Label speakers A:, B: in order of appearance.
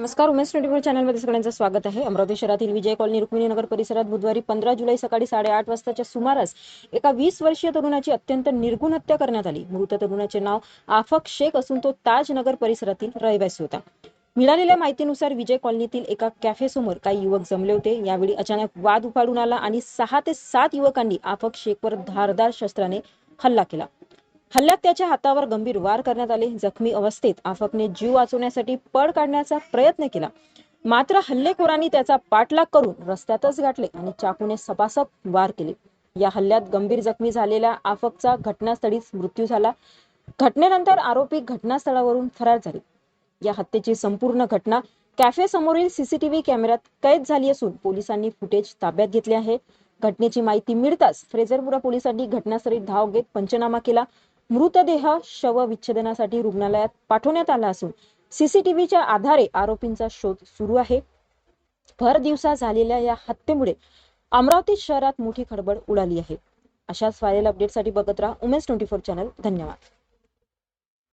A: नमस्कार. उमेश 24 चॅनलमध्ये सगळ्यांचं स्वागत आहे. अमरावती शहरातील विजय कॉलनी रुक्मिणीनगर परिसरात बुधवारी 15 जुलै सकाळी 8:30 वाजताच्या सुमारास एका 20 वर्षीय तरुणाची अत्यंत निर्घृण हत्या करण्यात आली. मृत तरुणाचे नाव आफक शेख असून तो ताजनगर परिसरातील रहिवासी होता. मिळालेल्या माहितीनुसार विजय कॉलनीतील एका कॅफेसमोर काही युवक जमले होते. यावेळी अचानक वाद उफाळून आला आणि 6 ते 7 युवकांनी आफक शेखवर धारदार शस्त्राने हल्ला केला. हल्ल्यात त्याच्या हातावर गंभीर वार करण्यात आले. जखमी अवस्थेत आफकने जीव वाचवण्यासाठी पळ काढण्याचा प्रयत्न केला, मात्र हल्लेखोरांनी त्याचा पाठलाग करून रस्त्यातच गाठले आणि चाकूने सपासप वार केले. या हल्ल्यात गंभीर जखमी झालेल्या आफकचा घटनास्थळीच मृत्यू झाला. घटनेनंतर आरोपी घटनास्थळावरून फरार झाले. या हत्येची संपूर्ण घटना कॅफे समोरील सीसीटीव्ही कॅमेऱ्यात कैद झाली असून पोलिसांनी फुटेज ताब्यात घेतले आहे. घटनेची माहिती मिळताच फ्रेझरपुरा पोलिसांनी घटनास्थळी धाव घेत पंचनामा केला. मृतदेह शवविच्छेदनासाठी रुग्णालयात पाठवण्यात आला असून सीसीटीव्हीच्या आधारे आरोपींचा शोध सुरू आहे. भर दिवसा झालेल्या या हत्येमुळे अमरावती शहरात मोठी खळबळ उडाली आहे. अशाच व्हायरल अपडेटसाठी बघत राहा उमेश 24 चॅनल. धन्यवाद.